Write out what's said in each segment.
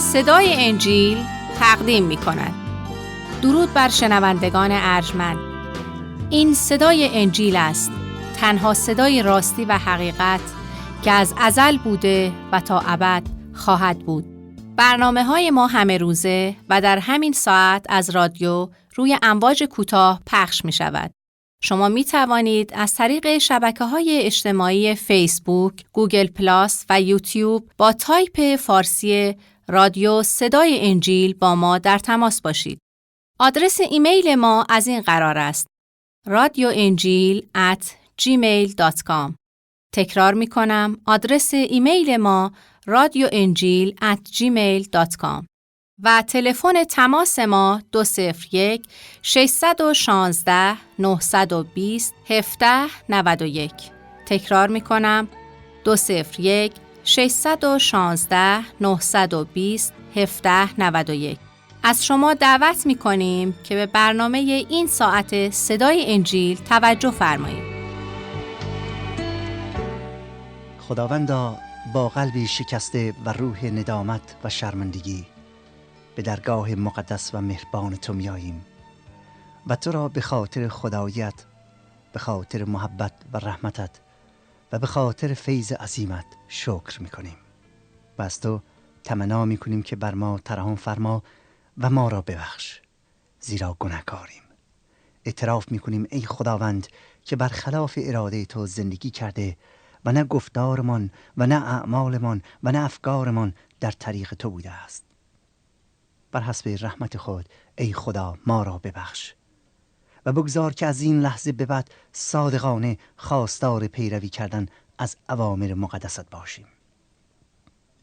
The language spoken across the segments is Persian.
صدای انجیل تقدیم می کند. درود بر شنوندگان ارجمند. این صدای انجیل است، تنها صدای راستی و حقیقت که از ازل بوده و تا ابد خواهد بود. برنامه‌های ما همه روزه و در همین ساعت از رادیو روی امواج کوتاه پخش می شود. شما می توانید از طریق شبکه‌های اجتماعی فیسبوک، گوگل پلاس و یوتیوب با تایپ فارسی رادیو صدای انجیل با ما در تماس باشید. آدرس ایمیل ما از این قرار است: radioenjil@gmail.com. تکرار می کنم، آدرس ایمیل ما radioenjil@gmail.com و تلفن تماس ما 201 616 920 1791. تکرار می کنم، 201 616 920 1791. از شما دعوت می کنیم که به برنامه این ساعت صدای انجیل توجه فرمایید. خداوندا، با قلبی شکسته و روح ندامت و شرمندگی به درگاه مقدس و مهربان تو میاییم و تو را به خاطر خداییت، به خاطر محبت و رحمتت و به خاطر فیض عظیمت شکر میکنیم و از تو تمنا میکنیم که بر ما ترحم فرما و ما را ببخش، زیرا گناهکاریم. اعتراف میکنیم ای خداوند که برخلاف اراده تو زندگی کرده و نه گفتارمان و نه اعمالمان و نه افکارمان در طریق تو بوده است. بر حسب رحمت خود ای خدا ما را ببخش و بگذار که از این لحظه به بعد صادقانه خواستار پیروی کردن از اوامر مقدست باشیم.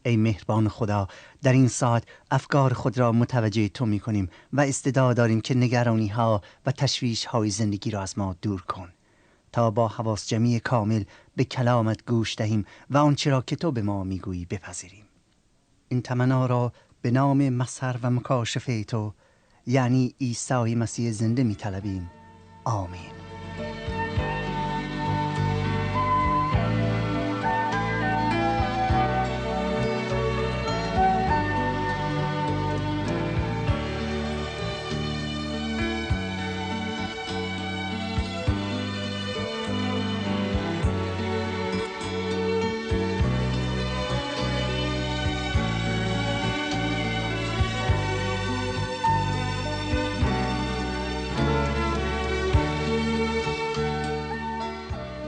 ای مهربان خدا، در این ساعت افکار خود را متوجه تو می کنیم و استعداد داریم که نگرانی ها و تشویش های زندگی را از ما دور کن تا با حواس جمعی کامل به کلامت گوش دهیم و آنچه را که تو به ما میگویی بپذیریم. این تمنا را به نام مظهر و مکاشفه تو، یعنی عیسی مسیح زنده می طلبیم. آمین.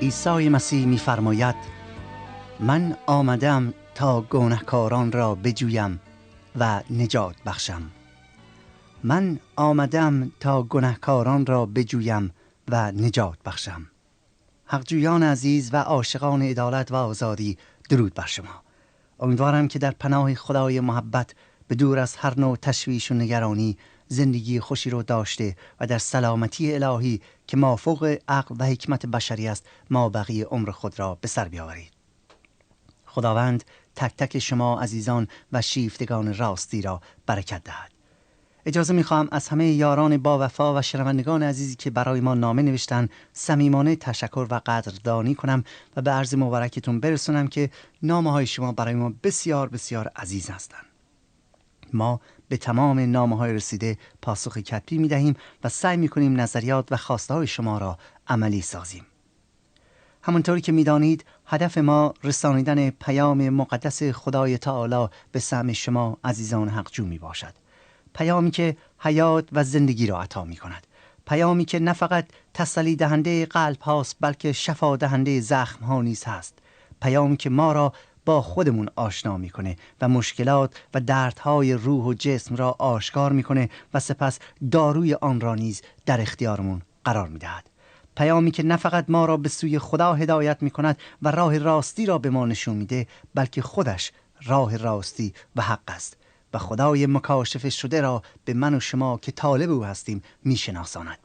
عیسی مسیح می‌فرماید: من آمدم تا گناهکاران را بجویم و نجات بخشم. من آمدم تا گناهکاران را بجویم و نجات بخشم. حقجویان عزیز و عاشقان عدالت و آزادی، درود بر شما. امیدوارم که در پناه خدای محبت به دور از هر نوع تشویش و نگرانی زندگی خوشی رو داشته و در سلامتی الهی که مافوق عقل و حکمت بشری است ما بقیه عمر خود را به سر بیاورید. خداوند تک تک شما عزیزان و شیفتگان راستی را برکت دهد. اجازه می‌خواهم از همه یاران با وفا و شنوندگان عزیزی که برای ما نامه نوشتن صمیمانه تشکر و قدردانی کنم و به عرض مبارکتون برسونم که نامه‌های شما برای ما بسیار بسیار عزیز هستند. ما به تمام نامه‌های رسیده پاسخ کتبی می‌دهیم و سعی می‌کنیم نظریات و خواسته‌های شما را عملی سازیم. همونطوری که می‌دانید هدف ما رسانیدن پیام مقدس خدای تعالی به سمع شما عزیزان حقجو میباشد. پیامی که حیات و زندگی را عطا می‌کند. پیامی که نه فقط تسلی دهنده قلب هاست بلکه شفا دهنده زخم ها نیز هست. پیامی که ما را با خودمون آشنا میکنه و مشکلات و دردهای روح و جسم را آشکار میکنه و سپس داروی آن را نیز در اختیارمون قرار میدهد. پیامی که نه فقط ما را به سوی خدا هدایت میکند و راه راستی را به ما نشون میده بلکه خودش راه راستی و حق است و خدای مکاشف شده را به من و شما که طالب او هستیم میشناساند.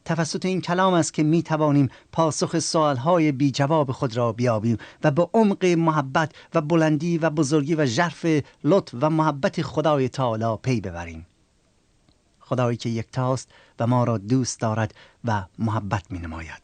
توسط این کلام است که می توانیم پاسخ سوالهای بی جواب خود را بیابیم و به عمق محبت و بلندی و بزرگی و ژرف لطف و محبت خدای تعالی پی ببریم. خدایی که یکتاست و ما را دوست دارد و محبت می نماید.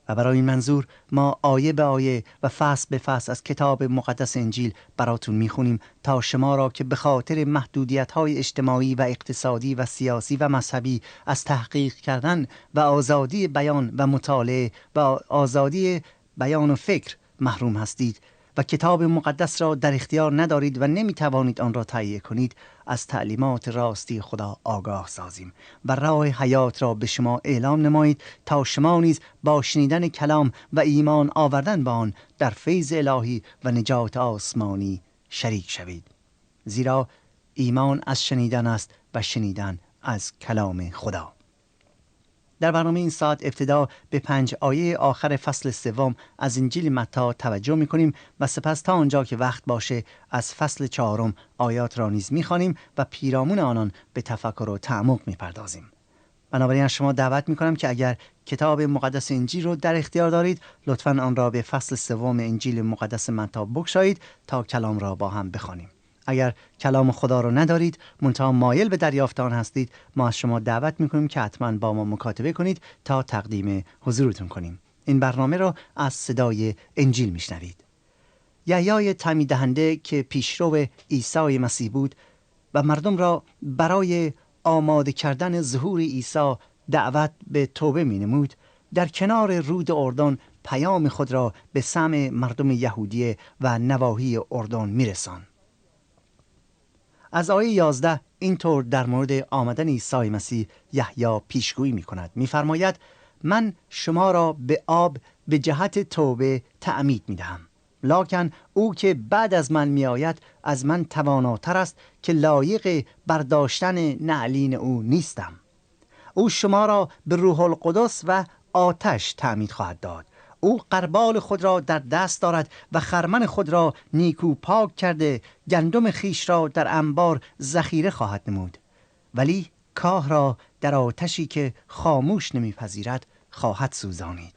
و برای این منظور ما آیه به آیه و فصل به فصل از کتاب مقدس انجیل براتون میخونیم تا شما را که به خاطر محدودیت‌های اجتماعی و اقتصادی و سیاسی و مذهبی از تحقیق کردن و آزادی بیان و مطالعه و آزادی بیان و فکر محروم هستید و کتاب مقدس را در اختیار ندارید و نمیتوانید آن را تهیه کنید، از تعلیمات راستی خدا آگاه سازیم و راه حیات را به شما اعلام نمایید تا شما نیز با شنیدن کلام و ایمان آوردن به آن در فیض الهی و نجات آسمانی شریک شوید. زیرا ایمان از شنیدن است و شنیدن از کلام خدا. در برنامه این ساعت ابتدا به 5 آیه آخر فصل 3 از انجیل متی توجه می‌کنیم و سپس تا آنجا که وقت باشه از فصل 4 آیات را نیز می‌خوانیم و پیرامون آنان به تفکر و تعمق می‌پردازیم. بنابراین از شما دعوت می‌کنم که اگر کتاب مقدس انجیل رو در اختیار دارید، لطفاً آن را به فصل 3 انجیل مقدس متی بگشایید تا کلام را با هم بخوانیم. اگر کلام خدا رو ندارید منتها مایل به دریافت آن هستید، ما از شما دعوت میکنیم که حتما با ما مکاتبه کنید تا تقدیم حضورتون کنیم. این برنامه را از صدای انجیل میشنوید. یحیای تعمید دهنده که پیشرو عیسی مسیح بود و مردم را برای آماده کردن ظهور عیسی دعوت به توبه مینمود، در کنار رود اردن پیام خود را به سمع مردم یهودیه و نواحی اردن میرساند. از آیه 11 اینطور در مورد آمدن عیسی مسیح یحیی پیشگویی می‌کند. می‌فرماید من شما را به آب به جهت توبه تعمید می‌دهم، لکن او که بعد از من می‌آید از من تواناتر است که لایق برداشتن نعلین او نیستم. او شما را به روح القدس و آتش تعمید خواهد داد. او قربال خود را در دست دارد و خرمن خود را نیکو پاک کرده گندم خیش را در انبار ذخیره خواهد نمود، ولی کاه را در آتشی که خاموش نمیپذیرد خواهد سوزانید.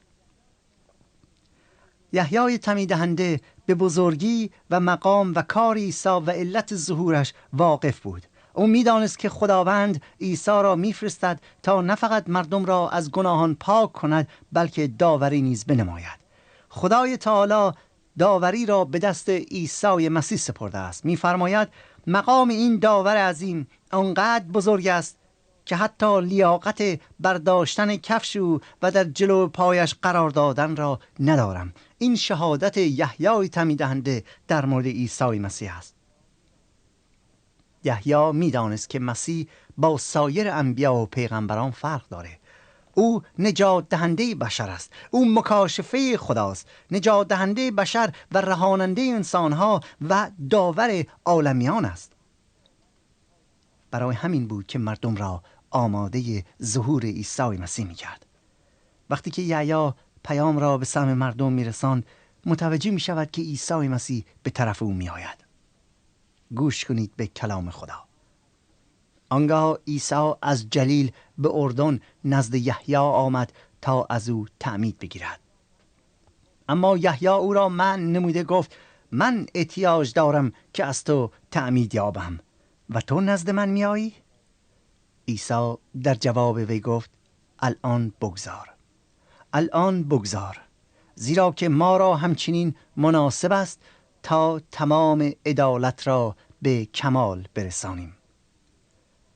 یحیای تعمید دهنده به بزرگی و مقام و کار عیسی و علت ظهورش واقف بود. او میدانست که خداوند عیسی را میفرستد تا نه فقط مردم را از گناهان پاک کند بلکه داوری نیز بنماید. خدای تعالی داوری را به دست عیسی مسیح سپرده است. میفرماید مقام این داور عظیم آنقدر بزرگ است که حتی لیاقت برداشتن کفش او و در جلو پایش قرار دادن را ندارم. این شهادت یحیای تعمید دهنده در مورد عیسی مسیح است. یحیی میدانست که مسیح با سایر انبیا و پیغمبران فرق داره. او نجات دهنده بشر است. او مکاشفه خداست، نجات دهنده بشر و رهاننده انسانها و داور عالمیان است. برای همین بود که مردم را آماده ظهور عیسی مسیح می‌کرد. وقتی که یحیی پیام را به سمع مردم میرساند، متوجه می‌شود که عیسی مسیح به طرف او می‌آید. گوش کنید به کلام خدا. آنگاه عیسی از جلیل به اردن نزد یحیی آمد تا از او تعمید بگیرد. اما یحیی او را منع نموده گفت من احتیاج دارم که از تو تعمید یابم و تو نزد من میایی؟ عیسی در جواب وی گفت الان بگذار، زیرا که ما را همچنین مناسب است تا تمام عدالت را به کمال برسانیم.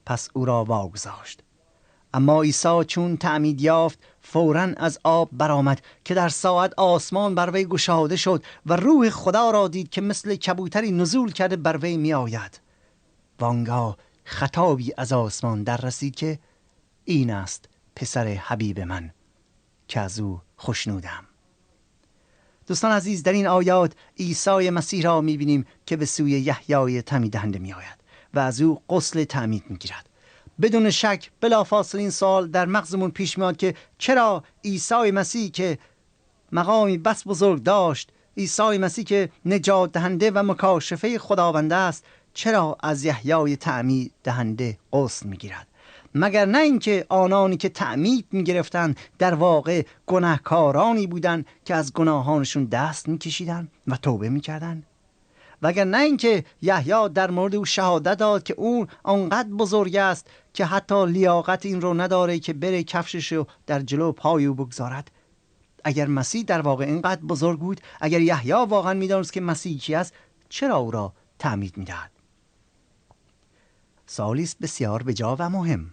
پس او را واگذاشت. اما عیسی چون تعمید یافت فوراً از آب برآمد که در ساعت آسمان بر وی گشاده شد و روح خدا را دید که مثل کبوتری نزول کرده بر وی می آید. وانگاه خطابی از آسمان در رسید که این است پسر حبیب من که از او خوشنودم. دوستان عزیز، در این آیات عیسی مسیح را می‌بینیم که به سوی یحیای تعمید دهنده می‌آید و از او غسل تعمید می‌گیرد. بدون شک بلافاصله این سوال در مغزمون پیش میاد که چرا عیسی مسیح که مقامی بس بزرگ داشت، عیسی مسیح که نجات دهنده و مکاشفه خداوند است، چرا از یحیای تعمید دهنده غسل می‌گیرد؟ مگر نه اینکه آنانی که تعمید می‌گرفتند در واقع گناهکارانی بودند که از گناهانشون دست می‌کشیدند و توبه می‌کردند؟ وگر نه اینکه یحیی در مورد او شهادت داد که او آنقدر بزرگ است که حتی لیاقت این رو نداره که بره کفششو در جلو پای او بگذارد؟ اگر مسیح در واقع اینقدر بزرگ بود، اگر یحیی واقعا می‌دانست که مسیح کی است، چرا او را تعمید می‌دهد؟ سوالی است بسیار بجا و مهم.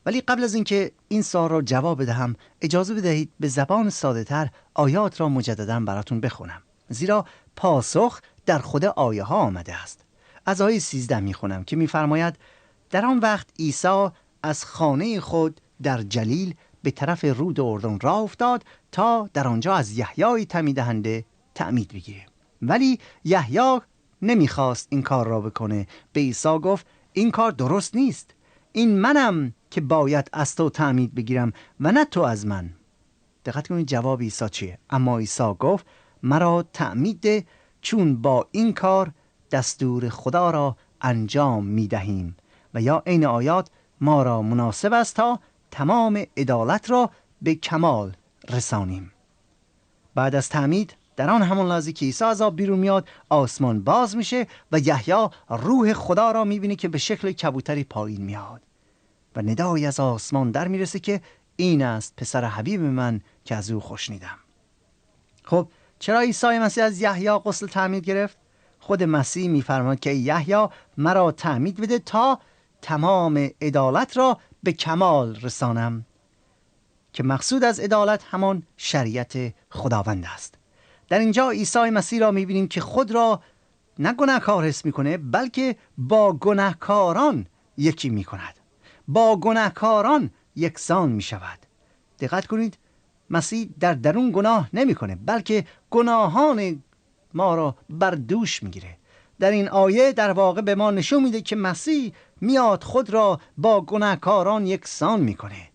ولی قبل از اینکه این سوال را جواب بدهم، اجازه بدهید به زبان ساده‌تر آیات را مجددا براتون بخونم، زیرا پاسخ در خود آیه ها آمده است. از آیه 13 میخونم که میفرماید: در آن وقت عیسی از خانه خود در جلیل به طرف رود اردن راه افتاد تا در آنجا از یحیای تعمید دهنده تعمید بگیره. ولی یحیی نمیخواست این کار را بکنه. به عیسی گفت: این کار درست نیست. این منم که باید از تو تعمید بگیرم و نه تو از من. دقت کنید جواب عیسی چیه؟ اما عیسی گفت: مرا تعمید ده، چون با این کار دستور خدا را انجام میدهیم و یا عین آیات ما را مناسب است تا تمام عدالت را به کمال رسانیم. بعد از تعمید در آن همان لحظه که عیسی از آب بیرون میاد، آسمان باز میشه و یحیی روح خدا را میبینه که به شکل کبوتری پایین میاد و ندایی از آسمان در میرسه که این است پسر حبیب من که از او خوشنودم. خب چرا عیسی مسیح از یحیی غسل تعمید گرفت؟ خود مسیح میفرماید که یحیی مرا تعمید بده تا تمام عدالت را به کمال رسانم، که مقصود از عدالت همان شریعت خداوند است. در اینجا عیسی مسیح را میبینیم که خود را نه گناهکار حس میکنه، بلکه با گناهکاران یکی میکند، با گناهکاران یکسان میشود. دقت کنید، مسیح در درون گناه نمیکنه، بلکه گناهان ما را بر دوش میگیره. در این آیه در واقع به ما نشون میده که مسیح میاد خود را با گناهکاران یکسان میکنه.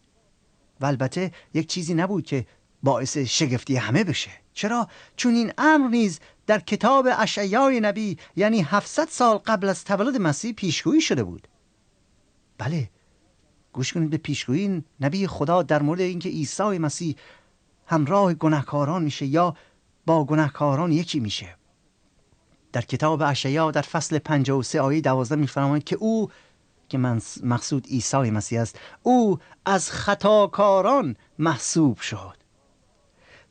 و البته یک چیزی نبود که باعث شگفتی همه بشه. چرا؟ چون این امر نیز در کتاب اشعیای نبی، یعنی 700 سال قبل از تولد مسیح، پیشگویی شده بود. بله، گوش کنید به پیشگویی نبی خدا در مورد اینکه عیسی مسیح همراه گناهکاران میشه یا با گناهکاران یکی میشه. در کتاب اشعیا در فصل 53 آیه 12 میفرماید که او، که مقصود عیسی مسیح است، او از خطاکاران محسوب شد.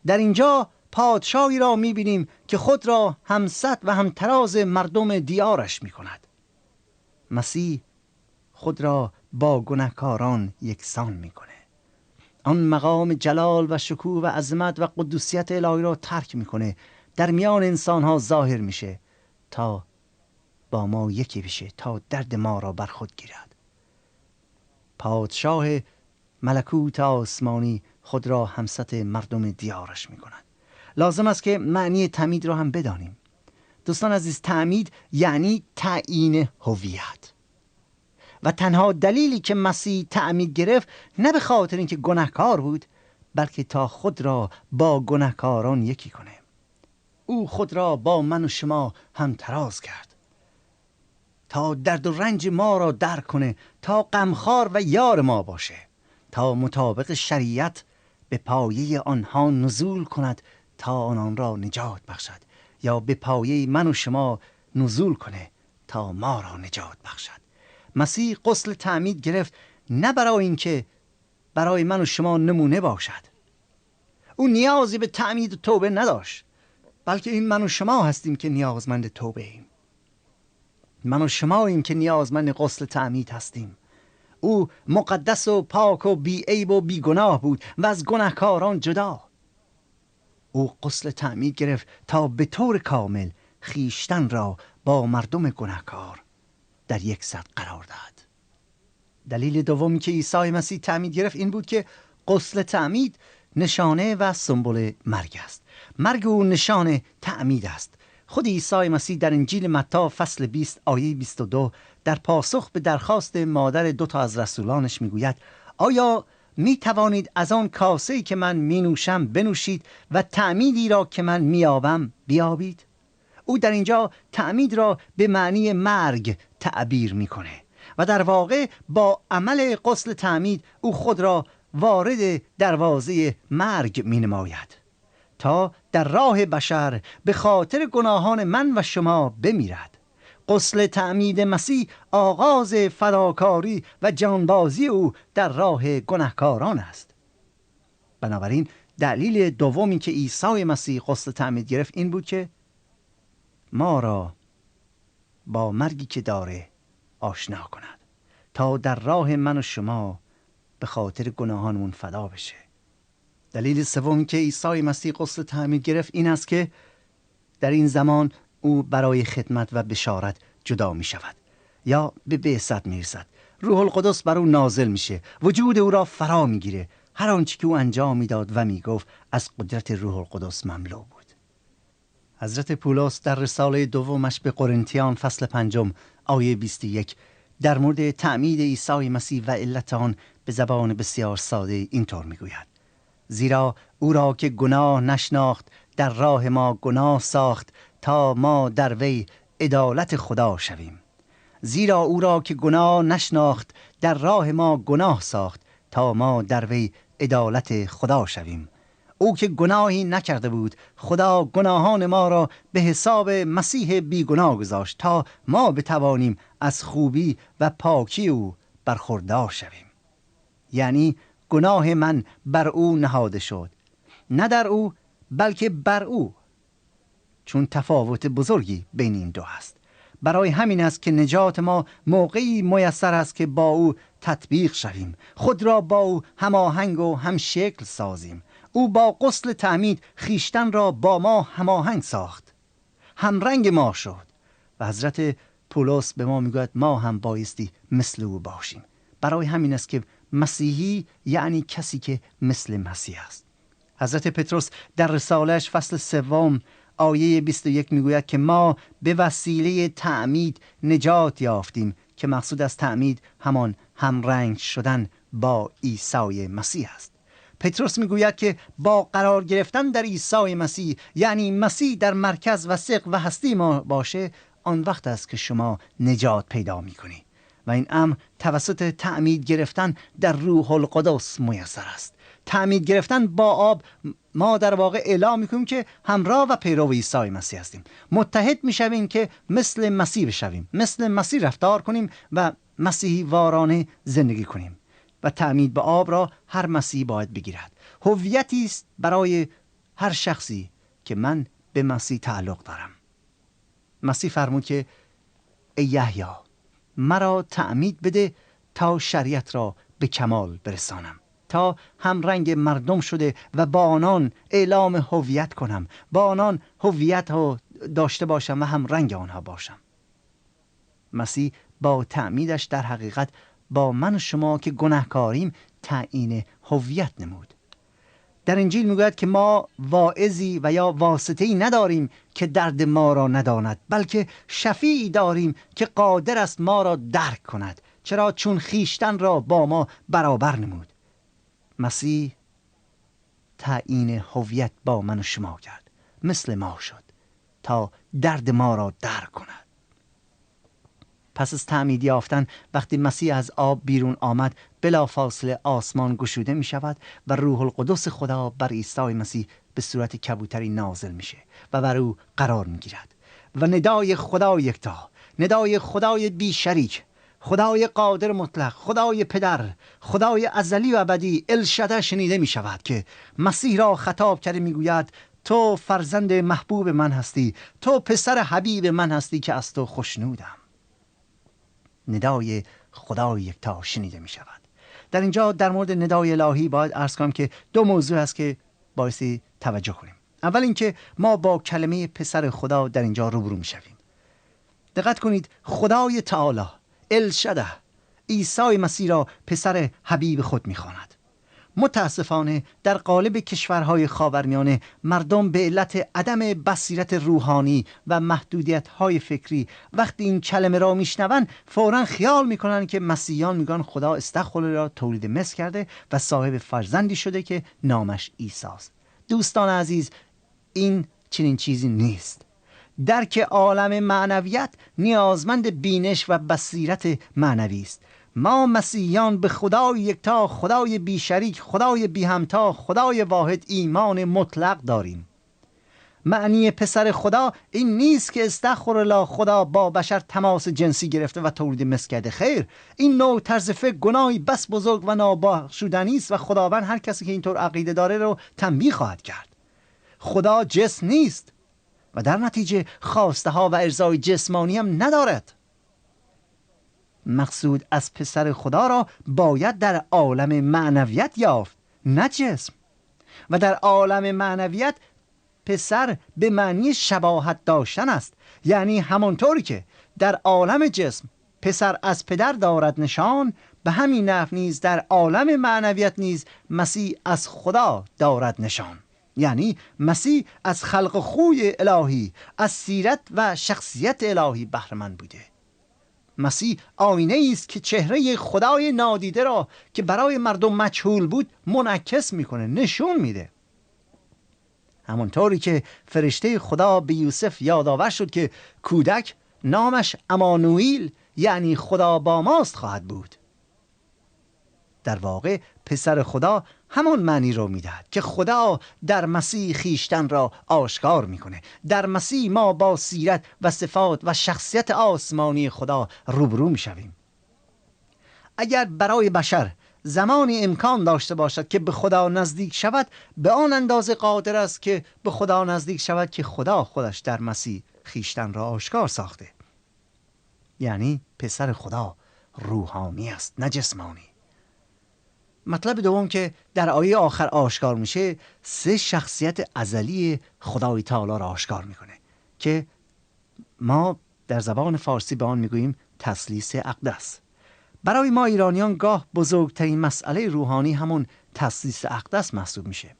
در اینجا پادشاهی را میبینیم که خود را همسط و همتراز مردم دیارش میکند. مسیح خود را با گناهکاران یکسان میکنه. آن مقام جلال و شکوه و عظمت و قدوسیت الهی را ترک میکنه، در میان انسانها ظاهر میشه تا با ما یکی بشه، تا درد ما را بر خود گیرد. پادشاه ملکوت آسمانی خود را همسط مردم دیارش میکند. لازم است که معنی تعمید را هم بدانیم. دوستان عزیز، تعمید یعنی تعیین هویت. و تنها دلیلی که مسیح تعمید گرفت نه به خاطر اینکه گناهکار بود، بلکه تا خود را با گناهکاران یکی کنه. او خود را با من و شما همتراز کرد تا درد و رنج ما را درک کنه، تا غمخوار و یار ما باشه، تا مطابق شریعت به پایه آنها نزول کند تا آنان را نجات بخشد، یا به پایه من و شما نزول کنه تا ما را نجات بخشد. مسیح غسل تعمید گرفت نه برای اینکه برای من و شما نمونه باشد. او نیازی به تعمید و توبه نداشت، بلکه این من و شما هستیم که نیازمند توبه ایم. من و شماییم که نیازمند غسل تعمید هستیم. او مقدس و پاک و بی عیب و بی گناه بود و از گناهکاران جدا. او غسل تعمید گرفت تا به طور کامل خیشتن را با مردم گناهکار در یک سطح قرار دهد. دلیل دومی که عیسی مسیح تعمید گرفت این بود که غسل تعمید نشانه و سمبل مرگ است. مرگ او نشانه تعمید است. خود عیسی مسیح در انجیل متی فصل 20 آیه 22 در پاسخ به درخواست مادر 2 از رسولانش میگوید: آیا می توانید از آن کاسه‌ای که من می نوشم بنوشید و تعمیدی را که من می‌یابم بیابید؟ او در اینجا تعمید را به معنی مرگ تعبیر میکنه و در واقع با عمل غسل تعمید او خود را وارد دروازه مرگ می نماید تا در راه بشر به خاطر گناهان من و شما بمیرد. غسل تعمید مسیح آغاز فداکاری و جانبازی او در راه گناهکاران است. بنابراین دلیل دومی که عیسی مسیح غسل تعمید گرفت این بود که ما را با مرگی که داره آشنا کند تا در راه من و شما به خاطر گناهانمون فدا بشه. دلیل سومی که عیسی مسیح غسل تعمید گرفت این است که در این زمان او برای خدمت و بشارت جدا می شود یا به بعثت می رسد. روح القدس بر او نازل میشه، وجود او را فرا میگیره. هر آنچه که او انجام میداد و میگفت از قدرت روح القدس مملو بود. حضرت پولس در رساله دومش به قرنتیان فصل 5 آیه 21 در مورد تعمید عیسی مسیح و علت آن به زبان بسیار ساده اینطور میگوید: زیرا او را که گناه نشناخت در راه ما گناه ساخت تا ما در وی عدالت خدا شویم. زیرا او را که گناه نشناخت در راه ما گناه ساخت تا ما در وی عدالت خدا شویم. او که گناهی نکرده بود خدا گناهان ما را به حساب مسیح بیگناه گذاشت تا ما بتوانیم از خوبی و پاکی او برخوردار شویم. یعنی گناه من بر او نهاده شد، نه در او بلکه بر او، چون تفاوت بزرگی بین این دو است. برای همین است که نجات ما موقعی میسر است که با او تطبیق شویم، خود را با او هماهنگ و هم شکل سازیم. او با غسل تعمید خیشتن را با ما هماهنگ ساخت، همرنگ ما شد و حضرت پولس به ما میگوید ما هم بایستی مثل او باشیم. برای همین است که مسیحی یعنی کسی که مثل مسیح است. حضرت پتروس در رساله‌اش فصل 3 آیه 21 میگوید که ما به وسیله تعمید نجات یافتیم، که مقصود از تعمید همان همرنگ شدن با عیسی مسیح است. پتروس میگوید که با قرار گرفتن در عیسی مسیح، یعنی مسیح در مرکز و ثقل و هستی ما باشه، آن وقت است که شما نجات پیدا میکنی و این امر توسط تعمید گرفتن در روح القدس میسر است. تعمید گرفتن با آب ما در واقع اعلام میکنیم که همراه و پیرو عیسی مسیح هستیم، متحد میشویم که مثل مسیح بشویم، مثل مسیح رفتار کنیم و مسیحی وارانه زندگی کنیم. و تعمید به آب را هر مسیحی باید بگیرد. هویتی است برای هر شخصی که من به مسیح تعلق دارم. مسیح فرمود که ای یحیی مرا تعمید بده تا شریعت را به کمال برسانم، تا همرنگ مردم شده و با آنان اعلام هویت کنم، با آنان هویت ها داشته باشم و همرنگ آنها باشم. مسیح با تعمیدش در حقیقت با من و شما که گناهکاریم تعیین هویت نمود. در انجیل میگوید که ما واعظی و یا واسطه‌ای نداریم که درد ما را نداند، بلکه شفیعی داریم که قادر است ما را درک کند، چرا چون خیشتن را با ما برابر نمود. مسیح تعیین هویت با من و شما کرد، مثل ما شد تا درد ما را درک کند. پس از تعمید یافتن وقتی مسیح از آب بیرون آمد، بلافاصله آسمان گشوده می شود و روح القدس خدا بر عیسی مسیح به صورت کبوتری نازل میشه و بر او قرار می گیرد و ندای خدا یکتا، ندای خدای بی شریک، خدای قادر مطلق، خدای پدر، خدای ازلی و ابدی الشده شنیده می شود که مسیح را خطاب کرده می گوید تو فرزند محبوب من هستی، تو پسر حبیب من هستی که از تو خوشنودم. ندای خدای یکتا شنیده می شود. در اینجا در مورد ندای الهی باید عرض کنم که دو موضوع هست که بایستی توجه کنیم. اول اینکه ما با کلمه پسر خدا در اینجا روبرو می شویم. دقت کنید، خدای تعالی الشده عیسی مسیح را پسر حبیب خود می خواند. متاسفانه در قالب کشورهای خاورمیانه مردم به علت عدم بصیرت روحانی و محدودیت‌های فکری وقتی این کلمه را میشنوند فوراً خیال میکنن که مسیحیان میگن خدا استغفر را تولید مثل کرده و صاحب فرزندی شده که نامش عیسی است. دوستان عزیز، این چنین چیزی نیست. درک عالم معنویت نیازمند بینش و بصیرت معنوی است. ما مسیحیان به خدای یکتا، خدای بی شریک، خدای بی همتا، خدای واحد ایمان مطلق داریم معنی پسر خدا این نیست که استغفرالله خدا با بشر تماس جنسی گرفته و تولید مثل کرده. خیر، این نوع طرز فکر گناهی بس بزرگ و نابخشودنی است و خداوند هر کسی که اینطور عقیده داره رو تنبیه خواهد کرد. خدا جسم نیست و در نتیجه خواسته ها و ارزای جسمانی هم ندارد. مقصود از پسر خدا را باید در عالم معنویت یافت، نه جسم. و در عالم معنویت پسر به معنی شباهت داشتن است، یعنی همانطوری که در عالم جسم پسر از پدر دارد نشان، به همین نحو نیز در عالم معنویت نیز مسیح از خدا دارد نشان. یعنی مسیح از خلق خوی الهی، از سیرت و شخصیت الهی بهره مند بوده. مسیح آینه است که چهره خدای نادیده را که برای مردم مجهول بود منعکس میکنه، نشون میده. همونطوری که فرشته خدا به یوسف یادآور شد که کودک نامش امانوئیل یعنی خدا با ماست خواهد بود. در واقع پسر خدا همان معنی رو میدهد که خدا در مسیح خیشتن را آشکار میکنه. در مسیح ما با سیرت و صفات و شخصیت آسمانی خدا روبرو میشویم. اگر برای بشر زمانی امکان داشته باشد که به خدا نزدیک شود، به آن اندازه قادر است که به خدا نزدیک شود که خدا خودش در مسیح خیشتن را آشکار ساخته. یعنی پسر خدا روحانی است، نه جسمانی. مطلب دوم که در آیه آخر آشکار میشه، 3 شخصیت ازلی خدای تعالی را آشکار میکنه که ما در زبان فارسی به آن میگوییم تثلیث اقدس. برای ما ایرانیان گاه بزرگترین مسئله روحانی همون تثلیث اقدس محسوب میشه.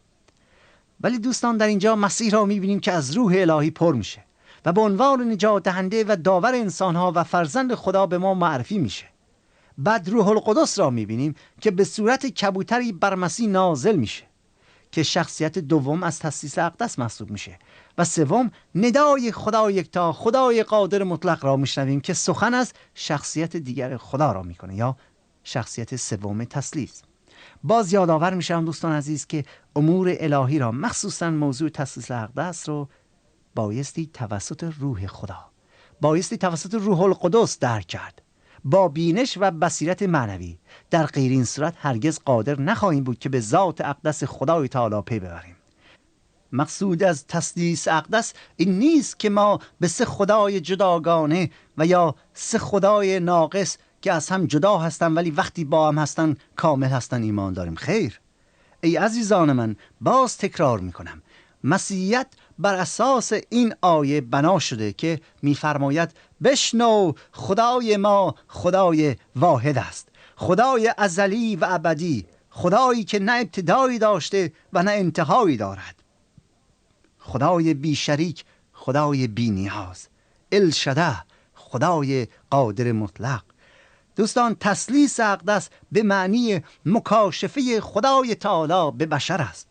ولی دوستان، در اینجا مسیح را میبینیم که از روح الهی پر میشه و به عنوان نجات دهنده و داور انسانها و فرزند خدا به ما معرفی میشه. بعد روح القدس را میبینیم که به صورت کبوتری بر مسیح نازل میشه که شخصیت دوم از تثلیث اقدس محسوب میشه. و سوم، ندای خدا یکتا، خدای قادر مطلق را میشنویم که سخن از شخصیت دیگر خدا را میکنه، یا شخصیت سوم تثلیث. باز یادآور میشم دوستان عزیز که امور الهی را، مخصوصا موضوع تثلیث اقدس رو، بایستی توسط روح خدا، بایستی توسط روح القدس درک کرد، با بینش و بصیرت معنوی. در غیر این صورت هرگز قادر نخواهیم بود که به ذات اقدس خدای تعالی پی ببریم. مقصود از تثلیث اقدس این نیست که ما به 3 خدای جداگانه و یا 3 خدای ناقص که از هم جدا هستن ولی وقتی با هم هستن کامل هستن ایمان داریم. خیر، ای عزیزان من، باز تکرار میکنم، مسیحیت بر اساس این آیه بنا شده که میفرماید بشنو، خدای ما خدای واحد است، خدای ازلی و ابدی، خدایی که نه ابتدایی داشته و نه انتهایی دارد، خدای بی شریک، خدای بی نیاز، الشده، خدای قادر مطلق. دوستان، تثلیث اقدس به معنی مکاشفه خدای تعالی به بشر است.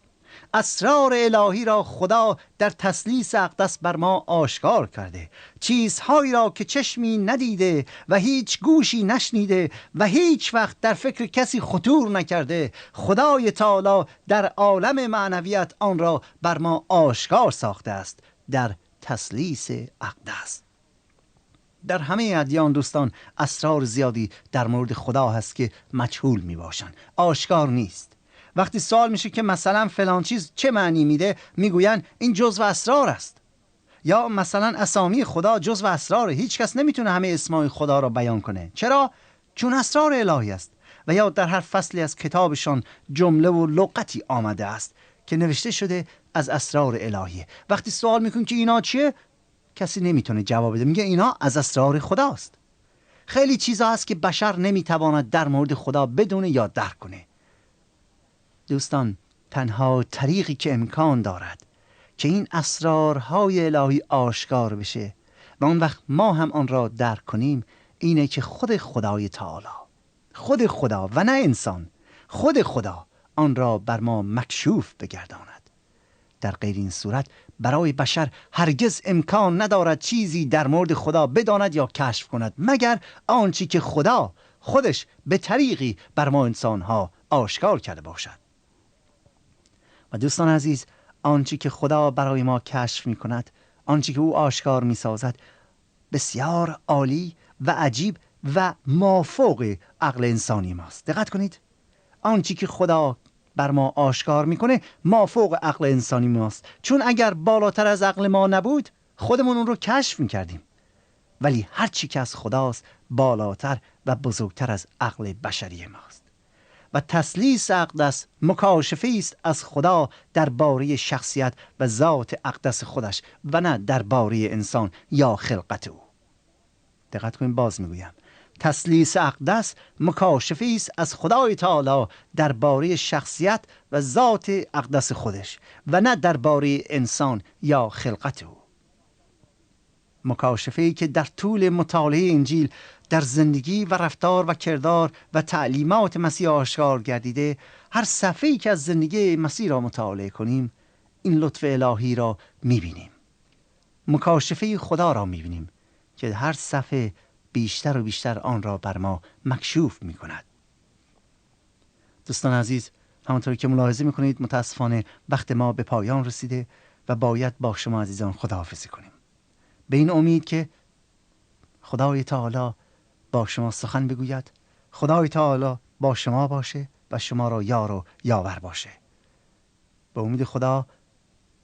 اسرار الهی را خدا در تثلیث اقدس بر ما آشکار کرده، چیزهایی را که چشمی ندیده و هیچ گوشی نشنیده و هیچ وقت در فکر کسی خطور نکرده، خدای تعالی در عالم معنویت آن را بر ما آشکار ساخته است در تثلیث اقدس. در همه ادیان دوستان اسرار زیادی در مورد خدا هست که مجهول می باشند، آشکار نیست. وقتی سوال میشه که مثلا فلان چیز چه معنی میده، میگوین این جزو اسرار است، یا مثلا اسامی خدا جزو اسرار، هیچ کس نمیتونه همه اسمای خدا را بیان کنه. چرا؟ چون اسرار الهی است. و یا در هر فصلی از کتابشان جمله و لغتی آمده است که نوشته شده از اسرار الهی. وقتی سوال میکن که اینا چیه، کسی نمیتونه جواب بده، میگه اینا از اسرار خداست. خیلی چیزا هست که بشر نمیتواند در مورد خدا بدونه یا درک کنه. دوستان، تنها طریقی که امکان دارد که این اسرارهای الهی آشکار بشه و اون وقت ما هم آن را درک کنیم، اینه که خود خدای تعالی، خود خدا و نه انسان، خود خدا آن را بر ما مکشوف بگرداند. در غیر این صورت برای بشر هرگز امکان ندارد چیزی در مورد خدا بداند یا کشف کند، مگر آنچه که خدا خودش به طریقی بر ما انسانها آشکار کرده باشد. و دوستان عزیز، آنچه که خدا برای ما کشف می کند، آنچه که او آشکار می سازد، بسیار عالی و عجیب و مافوق عقل انسانی ماست. دقت کنید، آنچه که خدا بر ما آشکار میکنه مافوق عقل انسانی ماست، چون اگر بالاتر از عقل ما نبود خودمون اون رو کشف میکردیم، ولی هر چی که از خداست بالاتر و بزرگتر از عقل بشری ماست. و تثلیث اقدس مکاشفه است از خدا درباره شخصیت و ذات اقدس خودش و نه درباره انسان یا خلقت او. دقت کنید، باز میگویم، تثلیث اقدس مکاشفه است از خدای تعالی درباره شخصیت و ذات اقدس خودش و نه درباره انسان یا خلقت او. مکاشفه‌ای که در طول مطالعه انجیل در زندگی و رفتار و کردار و تعلیمات مسیح آشکار گردیده. هر صفحه‌ای که از زندگی مسیح را مطالعه کنیم این لطف الهی را می‌بینیم. مکاشفه خدا را می‌بینیم که هر صفحه بیشتر و بیشتر آن را بر ما مکشوف می‌کند. دوستان عزیز، همونطور که ملاحظه می‌کنید متاسفانه وقت ما به پایان رسیده و باید با شما عزیزان خداحافظی کنیم، به این امید که خدای تعالی با شما سخن بگوید، خدای تعالی با شما باشه و شما را یار و یاور باشه. به امید خدا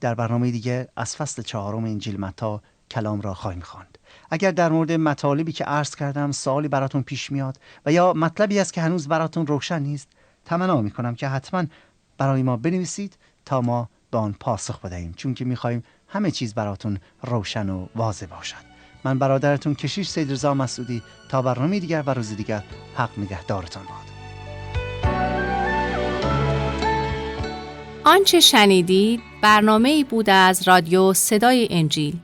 در برنامه دیگه از فصل 4 انجیل متی کلام را خواهیم خواند. اگر در مورد مطالبی که عرض کردم سوالی براتون پیش میاد و یا مطلبی است که هنوز براتون روشن نیست، تمنا میکنم که حتما برای ما بنویسید تا ما به آن پاسخ بدهیم، چون که میخوایم همه چیز براتون روشن و واضح باشد. من برادرتون کشیش سید رضا مسعودی، تا برنامه دیگر و روز دیگر، حق نگهدارتان باد. آنچه شنیدید برنامه‌ای بود از رادیو صدای انجیل.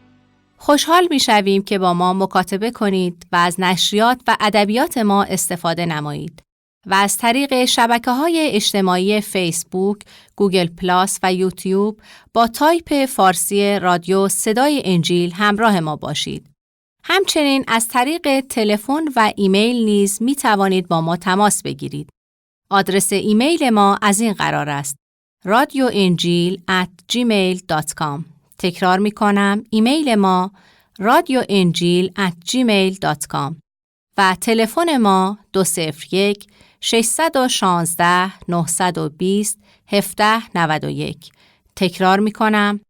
خوشحال می‌شویم که با ما مکاتبه کنید و از نشریات و ادبیات ما استفاده نمایید و از طریق شبکه‌های اجتماعی فیسبوک، گوگل پلاس و یوتیوب با تایپ فارسی رادیو صدای انجیل همراه ما باشید. همچنین از طریق تلفن و ایمیل نیز می توانید با ما تماس بگیرید. آدرس ایمیل ما از این قرار است: radioenjil@gmail.com. تکرار می کنم، ایمیل ما radioenjil@gmail.com و تلفن ما 201 616 920 1791. تکرار می کنم،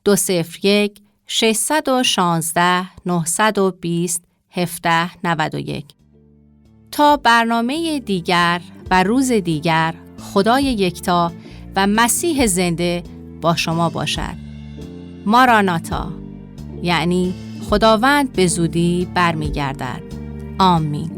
201 616 920 1791. تا برنامه دیگر و روز دیگر، خدای یکتا و مسیح زنده با شما باشد. ماراناتا، یعنی خداوند به زودی برمیگردد. آمین.